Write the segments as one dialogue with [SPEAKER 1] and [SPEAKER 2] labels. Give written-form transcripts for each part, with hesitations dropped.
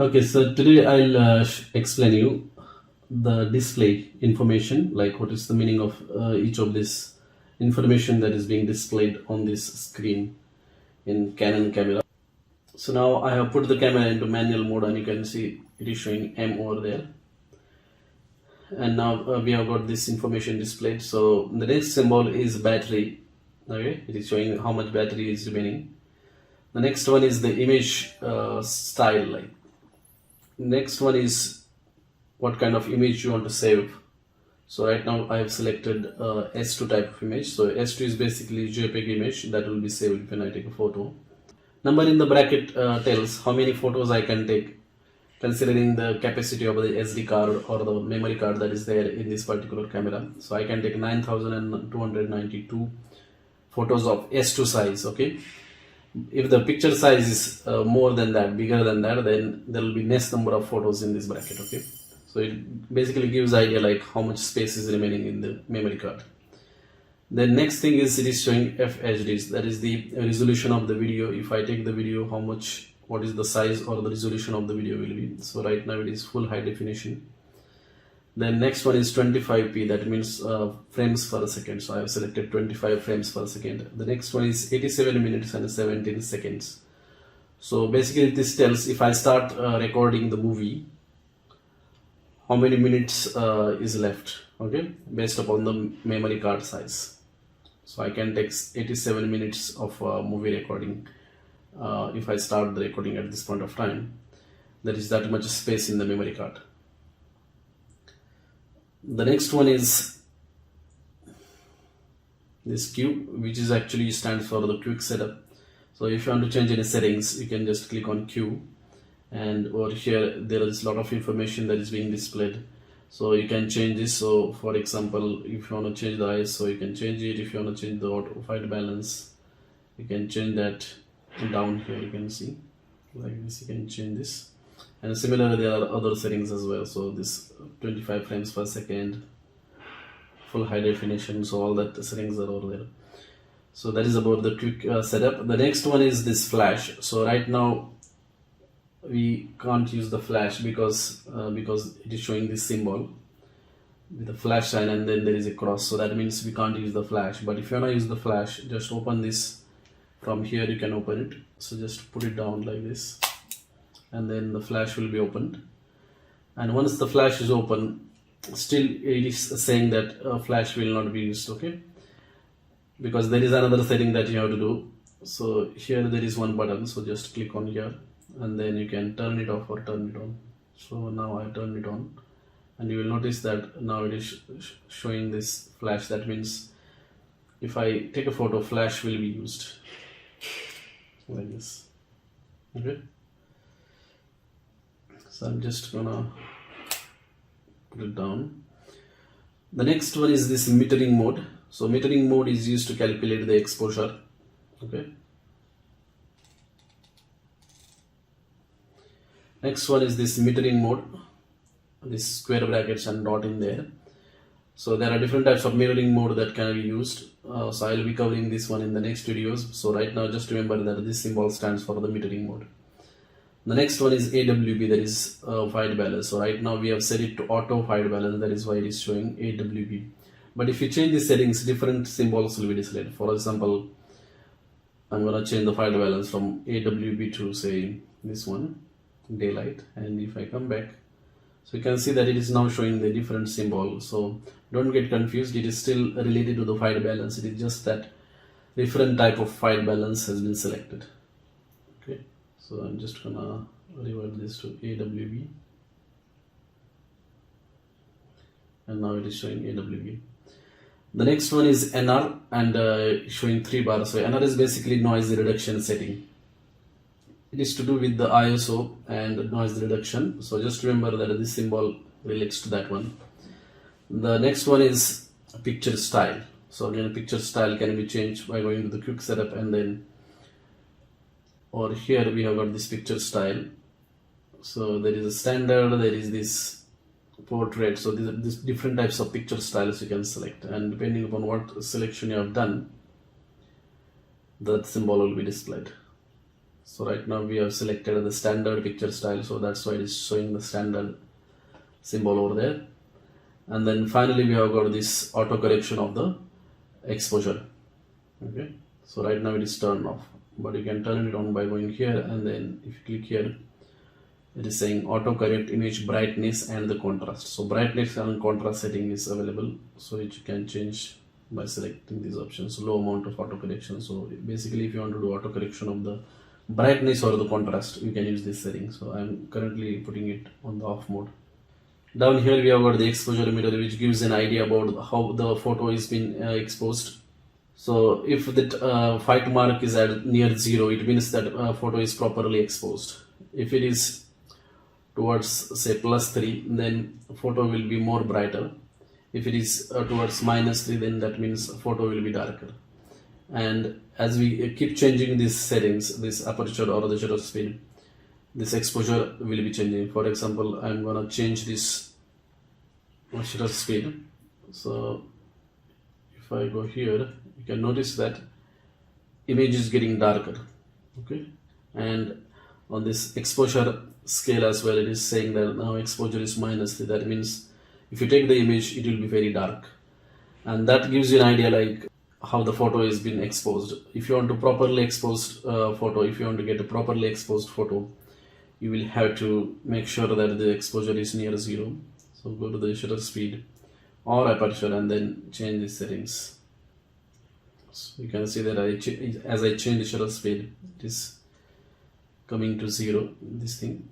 [SPEAKER 1] Okay, so today I'll explain you the display information, like what is the meaning of each of this information that is being displayed on this screen in Canon camera. So now I have put the camera into manual mode and you can see it is showing M over there. And now we have got this information displayed. So the next symbol is battery. Okay, it is showing how much battery is remaining. The next one is the image style. Like next one is what kind of image you want to save. So right now I have selected S2 type of image. So S2 is basically JPEG image that will be saved when I take a photo. Number in the bracket tells how many photos I can take considering the capacity of the SD card or the memory card that is there in this particular camera. So I can take 9292 photos of S2 size. Okay, if the picture size is more than that, bigger than that, then there will be less number of photos in this bracket. Okay, so it basically gives idea like how much space is remaining in the memory card. The next thing is it is showing FHDs, that is the resolution of the video. If I take the video, what is the size or the resolution of the video will be. So right now it is full high definition. Then next one is 25p, that means frames per second. So I have selected 25 frames per second. The next one is 87 minutes and 17 seconds. So basically this tells if I start recording the movie, how many minutes is left, okay, based upon the memory card size. So I can take 87 minutes of movie recording if I start the recording at this point of time. There is that much space in the memory card. The next one is this Q, which is actually stands for the quick setup. So if you want to change any settings, you can just click on Q, and over here there is a lot of information that is being displayed. So you can change this. So for example, if you want to change the ISO, you can change it. If you want to change the auto white balance, you can change that down here. You can see like this, you can change this. And similarly there are other settings as well. So this 25 frames per second, full high definition, so all that settings are over there. So that is about the quick setup. The next one is this flash. So right now we can't use the flash because it is showing this symbol with the flash sign and then there is a cross. So that means we can't use the flash. But if you want to use the flash, just open this from here. You can open it. So just put it down like this, and then the flash will be opened. And once the flash is open, still it is saying that flash will not be used, okay, because there is another setting that you have to do. So here there is one button, so just click on here and then you can turn it off or turn it on. So now I turn it on, and you will notice that now it is showing this flash. That means if I take a photo, flash will be used like this. Okay, so I'm just gonna put it down. The next one is this metering mode. So metering mode is used to calculate the exposure. Okay, next one is this metering mode, this square brackets and dot in there. So there are different types of metering mode that can be used. So I'll be covering this one in the next videos. So right now just remember that this symbol stands for the metering mode. The next one is AWB, that is white balance. So right now we have set it to auto white balance, that is why it is showing AWB. But if you change the settings, different symbols will be displayed. For example, I'm gonna change the white balance from AWB to say this one, daylight, and if I come back, so you can see that it is now showing the different symbol. So don't get confused, it is still related to the white balance. It is just that different type of white balance has been selected. Okay, so I'm just gonna revert this to AWB, and now it is showing AWB. The next one is NR, and showing 3 bars. So NR is basically noise reduction setting. It is to do with the ISO and noise reduction. So just remember that this symbol relates to that one. The next one is picture style. So again, picture style can be changed by going to the quick setup, and then over here we have got this picture style. So there is a standard, there is this portrait. So these different types of picture styles you can select, and depending upon what selection you have done, that symbol will be displayed. So right now we have selected the standard picture style, so that's why it is showing the standard symbol over there. And then finally we have got this auto correction of the exposure. Okay, so right now it is turned off, but you can turn it on by going here, and then if you click here, it is saying auto correct image brightness and the contrast. So brightness and contrast setting is available, so which you can change by selecting these options. Low amount of auto correction. So basically if you want to do auto correction of the brightness or the contrast, you can use this setting. So I'm currently putting it on the off mode. Down here we have got the exposure emitter, which gives an idea about how the photo is been exposed. So if that white mark is at near 0, it means that photo is properly exposed. If it is towards say +3, then photo will be more brighter. If it is towards -3, then that means photo will be darker. And as we keep changing these settings, this aperture or the shutter speed, this exposure will be changing. For example, I'm gonna change this shutter speed. So if I go here, you can notice that image is getting darker. Okay, and on this exposure scale as well, it is saying that now exposure is -3. That means if you take the image, it will be very dark, and that gives you an idea like how the photo is being exposed. If you want to properly exposed photo, if you want to get a properly exposed photo, you will have to make sure that the exposure is near 0. So go to the shutter speed or aperture and then change the settings. So you can see that as I change the shutter speed, it is coming to 0, this thing.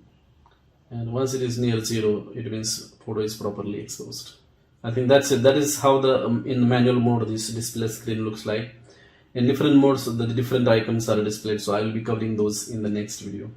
[SPEAKER 1] And once it is near 0, it means photo is properly exposed. I think that's it. That is how the in the manual mode this display screen looks like. In different modes, the different icons are displayed. So I will be covering those in the next video.